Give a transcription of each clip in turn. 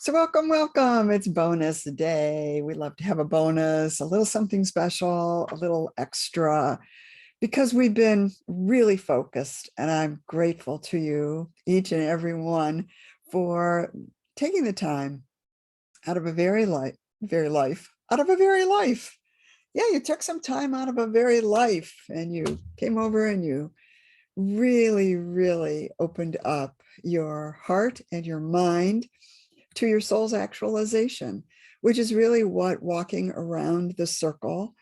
So welcome, welcome. It's bonus day. We love to have a bonus, a little something special, a little extra, because we've been really focused. And I'm grateful to you, each and every one, for taking the time out of a out of a very life. Yeah, you took some time out of a very life and you came over and you really, really opened up your heart and your mind to your soul's actualization, which is really what walking around the circle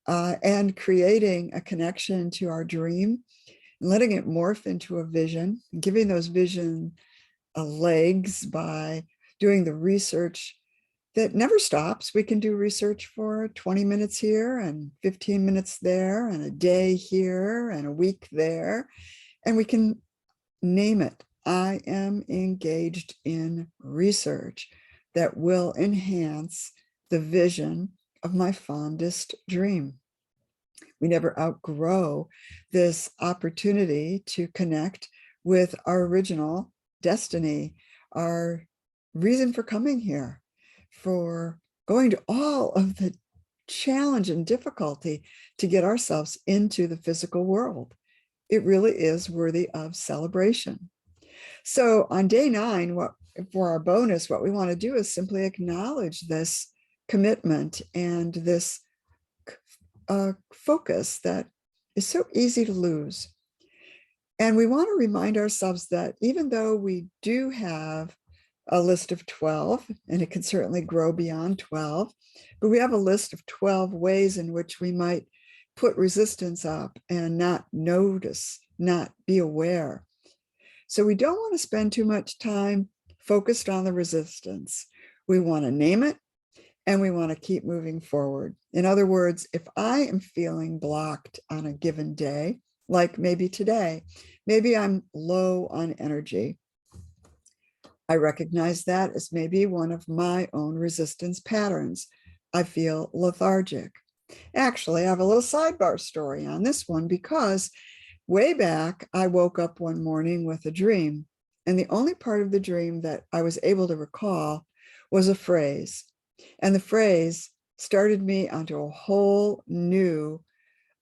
and creating a connection to our dream, and letting it morph into a vision, giving those vision legs by doing the research that never stops. We can do research for 20 minutes here and 15 minutes there and a day here and a week there. And we can name it. I am engaged in research that will enhance the vision of my fondest dream. We never outgrow this opportunity to connect with our original destiny, our reason for coming here, for going to all of the challenge and difficulty to get ourselves into the physical world. It really is worthy of celebration. So on day 9, for our bonus, what we want to do is simply acknowledge this commitment and this focus that is so easy to lose. And we want to remind ourselves that even though we do have a list of 12, and it can certainly grow beyond 12, but we have a list of 12 ways in which we might put resistance up and not notice, not be aware. So we don't want to spend too much time focused on the resistance. We want to name it and we want to keep moving forward. In other words, if I am feeling blocked on a given day, like maybe today, maybe I'm low on energy, I recognize that as maybe one of my own resistance patterns. I feel lethargic. Actually, I have a little sidebar story on this one because way back, I woke up one morning with a dream, and the only part of the dream that I was able to recall was a phrase. And the phrase started me onto a whole new,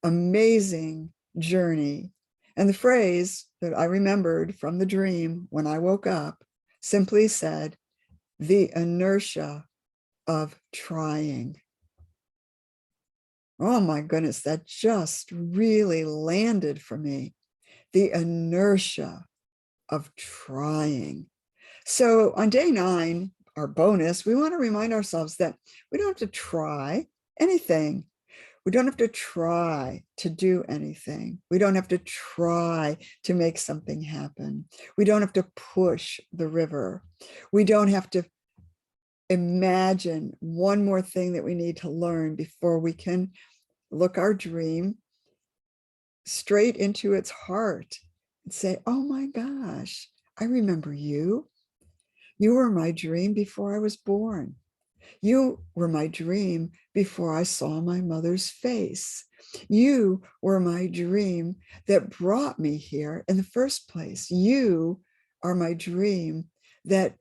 amazing journey. And the phrase that I remembered from the dream when I woke up simply said, the inertia of trying. Oh my goodness, that just really landed for me. The inertia of trying. So on day 9, our bonus, we want to remind ourselves that we don't have to try anything. We don't have to try to do anything. We don't have to try to make something happen. We don't have to push the river. We don't have to imagine one more thing that we need to learn before we can look our dream straight into its heart and say, oh my gosh, I remember you. You were my dream before I was born. You were my dream before I saw my mother's face. You were my dream that brought me here in the first place. You are my dream that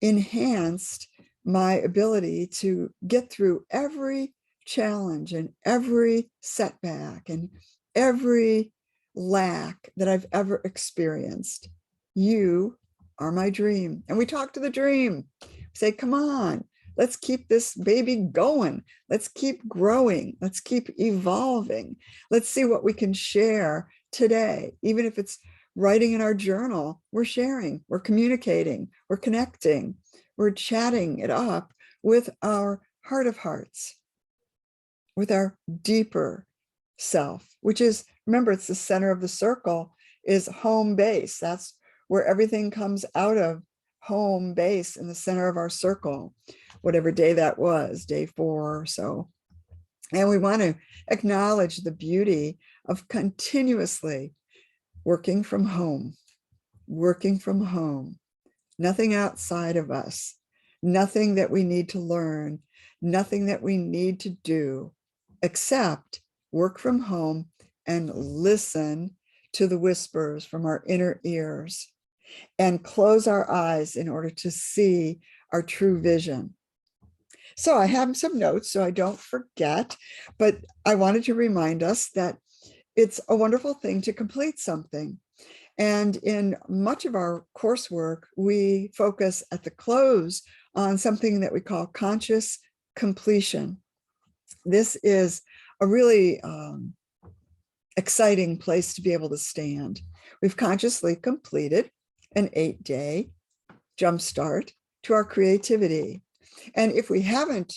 enhanced my ability to get through every challenge and every setback and every lack that I've ever experienced. You are my dream. And we talk to the dream. Say, come on, let's keep this baby going. Let's keep growing. Let's keep evolving. Let's see what we can share today. Even if it's writing in our journal, we're sharing, we're communicating, we're connecting, we're chatting it up with our heart of hearts, with our deeper self, which is, remember, it's the center of the circle, is home base. That's where everything comes out of, home base in the center of our circle, whatever day that was, day 4 or so. And we want to acknowledge the beauty of continuously working from home, nothing outside of us, nothing that we need to learn, nothing that we need to do, except work from home and listen to the whispers from our inner ears and close our eyes in order to see our true vision. So I have some notes so I don't forget, but I wanted to remind us that it's a wonderful thing to complete something. And in much of our coursework, we focus at the close on something that we call conscious completion. This is a really exciting place to be able to stand. We've consciously completed an 8-day jumpstart to our creativity. And if we haven't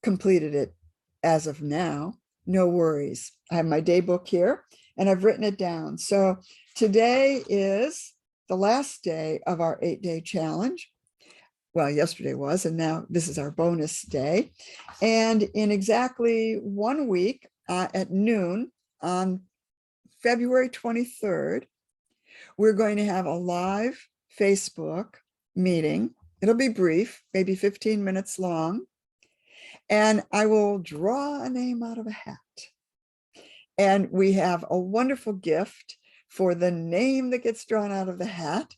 completed it as of now, no worries. I have my day book here and I've written it down. So today is the last day of our 8-day challenge. Well, yesterday was, and now this is our bonus day. And in exactly 1 week at noon on February 23rd, we're going to have a live Facebook meeting. It'll be brief, maybe 15 minutes long. And I will draw a name out of a hat. And we have a wonderful gift for the name that gets drawn out of the hat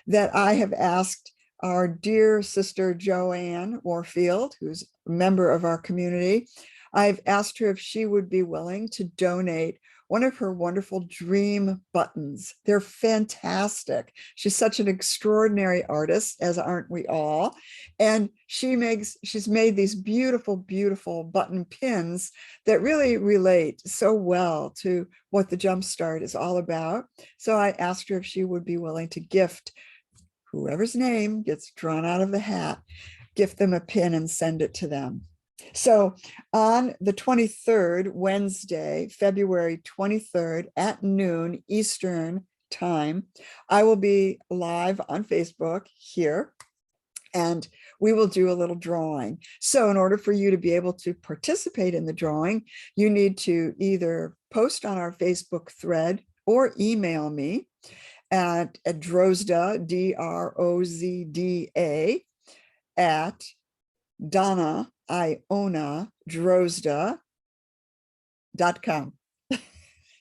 that I have asked our dear sister Joanne Warfield, who's a member of our community. I've asked her if she would be willing to donate one of her wonderful dream buttons. They're fantastic. She's such an extraordinary artist, as aren't we all? And she's made these beautiful, beautiful button pins that really relate so well to what the Jumpstart is all about. So I asked her if she would be willing to gift whoever's name gets drawn out of the hat, gift them a pin and send it to them. So on the 23rd, Wednesday, February 23rd at noon Eastern time, I will be live on Facebook here, and we will do a little drawing. So in order for you to be able to participate in the drawing, you need to either post on our Facebook thread or email me at Drozda, D-R-O-Z-D-A, at Donna, Iona, Drozda.com. And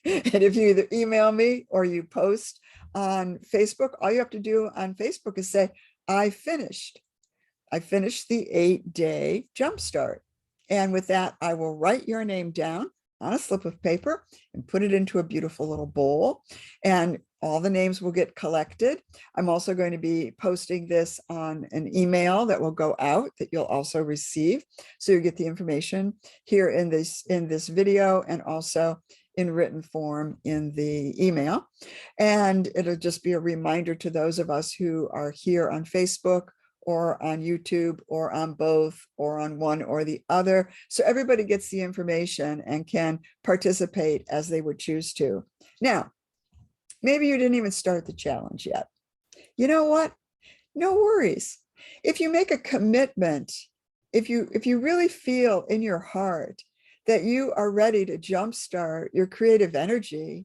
if you either email me or you post on Facebook, all you have to do on Facebook is say, I finished the 8-day jumpstart. And with that, I will write your name down on a slip of paper and put it into a beautiful little bowl. And all the names will get collected. I'm also going to be posting this on an email that will go out that you'll also receive. So you get the information here in this video and also in written form in the email. And it'll just be a reminder to those of us who are here on Facebook or on YouTube or on both or on one or the other. So everybody gets the information and can participate as they would choose to. Now, maybe you didn't even start the challenge yet. You know what? No worries. If you make a commitment, if you really feel in your heart that you are ready to jumpstart your creative energy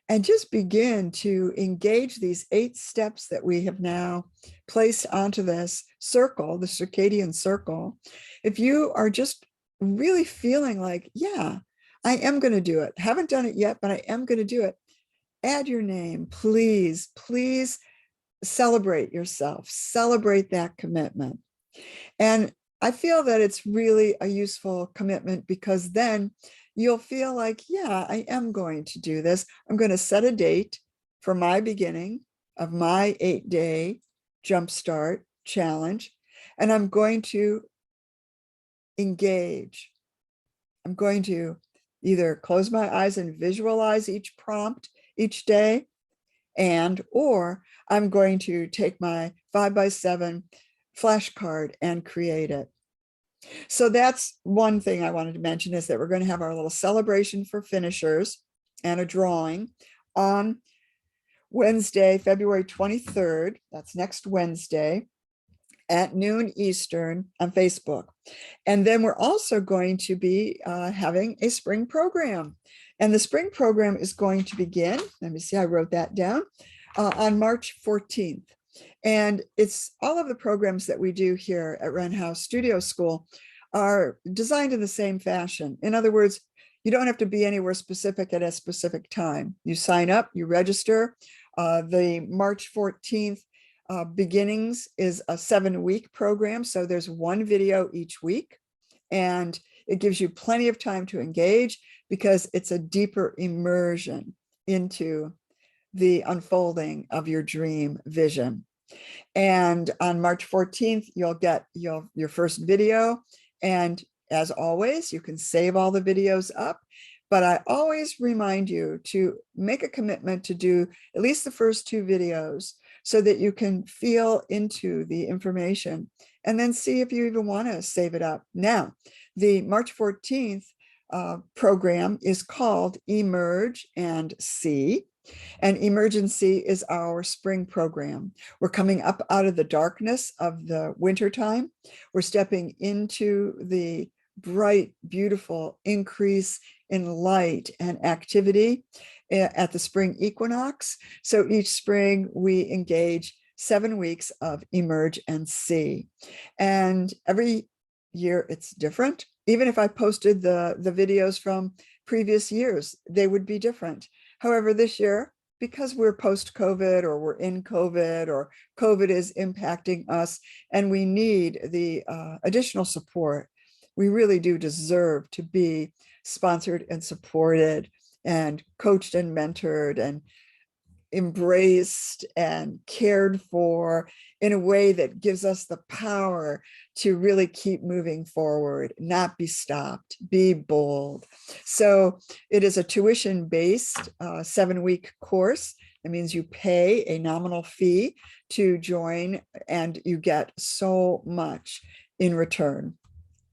and just begin to engage these 8 steps that we have now placed onto this circle, the circadian circle, if you are just really feeling like, yeah, I am going to do it. Haven't done it yet, but I am going to do it. Add your name, please, please celebrate yourself, celebrate that commitment. And I feel that it's really a useful commitment because then you'll feel like, yeah, I am going to do this. I'm going to set a date for my beginning of my 8-day jumpstart challenge, and I'm going to engage. I'm going to either close my eyes and visualize each prompt each day, or I'm going to take my 5x7 flashcard and create it. So that's one thing I wanted to mention, is that we're going to have our little celebration for finishers and a drawing on Wednesday, February 23rd. That's next Wednesday at noon Eastern on Facebook. And then we're also going to be having a spring program. And the spring program is going to begin, let me see, I wrote that down, on March 14th. And it's all of the programs that we do here at Wren House Studio School are designed in the same fashion. In other words, you don't have to be anywhere specific at a specific time. You sign up, you register. The March 14th beginnings is a 7-week program. So there's one video each week, and it gives you plenty of time to engage because it's a deeper immersion into the unfolding of your dream vision. And on March 14th, you'll get your first video. And as always, you can save all the videos up. But I always remind you to make a commitment to do at least the first 2 videos so that you can feel into the information and then see if you even want to save it up. Now, the March 14th program is called Emerge and See. And Emergency is our spring program. We're coming up out of the darkness of the wintertime. We're stepping into the bright, beautiful increase in light and activity at the spring equinox. So each spring we engage 7 weeks of Emerge and See. And every year it's different. Even if I posted the videos from previous years, they would be different. However, this year, because we're post-COVID or we're in COVID or COVID is impacting us and we need the additional support, we really do deserve to be sponsored and supported and coached and mentored and embraced and cared for in a way that gives us the power to really keep moving forward, not be stopped, be bold. So it is a tuition-based 7-week course. It means you pay a nominal fee to join and you get so much in return.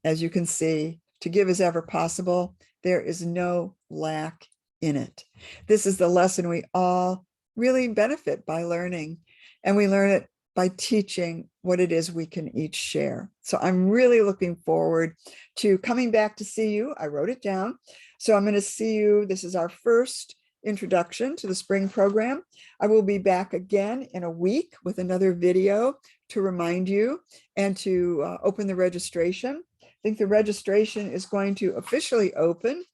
As you can see, to give as ever possible, there is no lack in it. This is the lesson we all really benefit by learning, and we learn it by teaching what it is we can each share. So I'm really looking forward to coming back to see you. I wrote it down. So I'm going to see you. This is our first introduction to the spring program. I will be back again in a week with another video to remind you and to open the registration. I think the registration is going to officially open.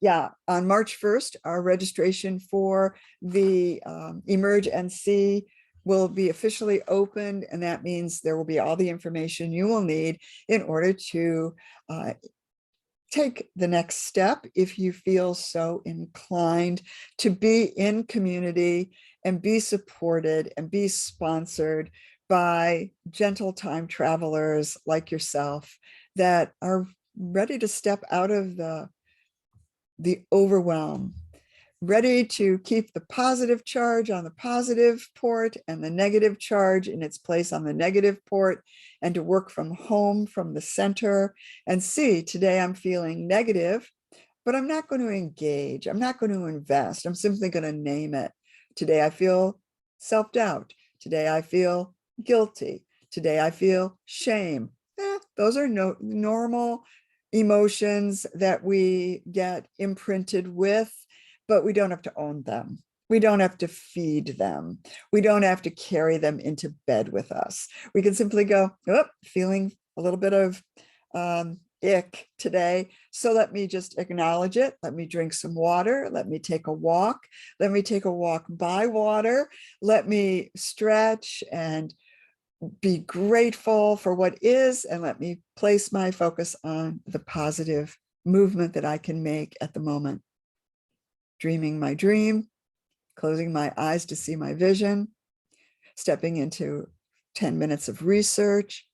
Yeah, on March 1st, our registration for the Emerge and See will be officially opened, and that means there will be all the information you will need in order to take the next step if you feel so inclined to be in community and be supported and be sponsored by gentle time travelers like yourself that are ready to step out of the overwhelm, ready to keep the positive charge on the positive port and the negative charge in its place on the negative port, and to work from home, from the center, and see, today I'm feeling negative, but I'm not going to engage. I'm not going to invest. I'm simply going to name it. Today I feel self-doubt. Today I feel guilty. Today I feel shame. Those are normal emotions that we get imprinted with, but we don't have to own them. We don't have to feed them. We don't have to carry them into bed with us. We can simply go, oh, feeling a little bit of ick today. So let me just acknowledge it. Let me drink some water. Let me take a walk. Let me take a walk by water. Let me stretch and be grateful for what is, and let me place my focus on the positive movement that I can make at the moment. Dreaming my dream, closing my eyes to see my vision, stepping into 10 minutes of research,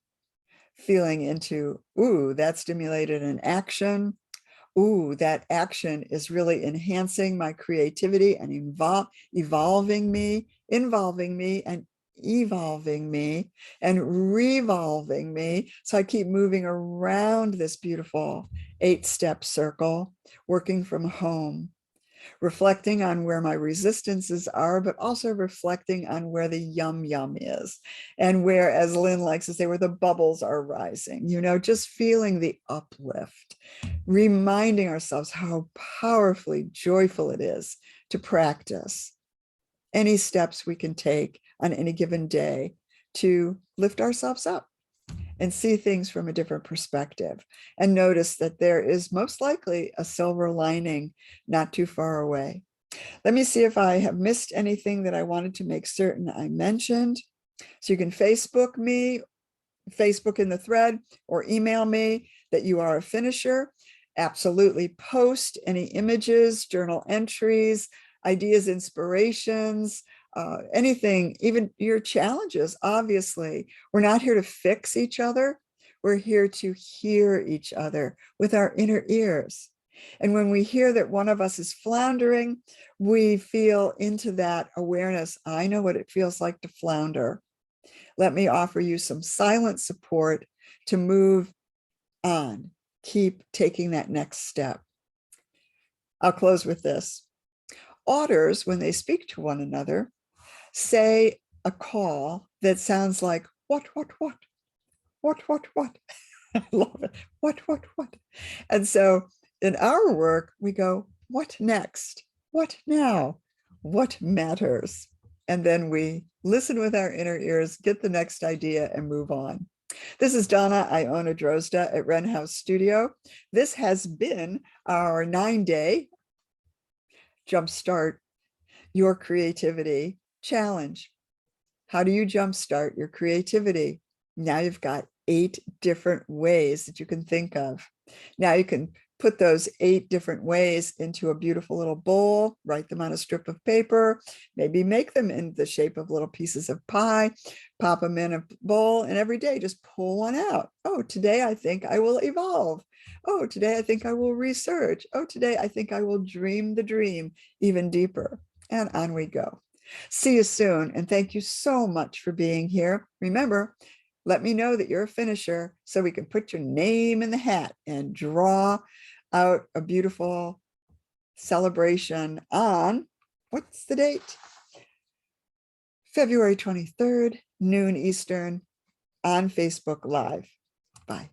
feeling into, ooh, that stimulated an action. Ooh, that action is really enhancing my creativity and involving me, and evolving me and revolving me. So I keep moving around this beautiful 8-step circle, working from home, reflecting on where my resistances are, but also reflecting on where the yum yum is, and where, as Lynn likes to say, where the bubbles are rising, just feeling the uplift, reminding ourselves how powerfully joyful it is to practice any steps we can take on any given day to lift ourselves up and see things from a different perspective, and notice that there is most likely a silver lining not too far away. Let me see if I have missed anything that I wanted to make certain I mentioned. So you can Facebook me, Facebook in the thread, or email me that you are a finisher. Absolutely post any images, journal entries, ideas, inspirations, anything, even your challenges. Obviously, we're not here to fix each other. We're here to hear each other with our inner ears. And when we hear that one of us is floundering, we feel into that awareness. I know what it feels like to flounder. Let me offer you some silent support to move on. Keep taking that next step. I'll close with this. Otters, when they speak to one another, say a call that sounds like, what, what? I love it. What? And so in our work, we go, what next? What now? What matters? And then we listen with our inner ears, get the next idea, and move on. This is Donna, Iona Drozda at Wren House Studio. This has been our 9-day Jumpstart Your Creativity Challenge. How do you jumpstart your creativity? Now you've got 8 different ways that you can think of. Now you can put those 8 different ways into a beautiful little bowl, write them on a strip of paper, maybe make them in the shape of little pieces of pie, pop them in a bowl, and every day just pull one out. Oh, today I think I will evolve. Oh, today I think I will research. Oh, today I think I will dream the dream even deeper. And on we go. See you soon. And thank you so much for being here. Remember, let me know that you're a finisher so we can put your name in the hat and draw out a beautiful celebration on, what's the date? February 23rd, noon Eastern, on Facebook Live. Bye.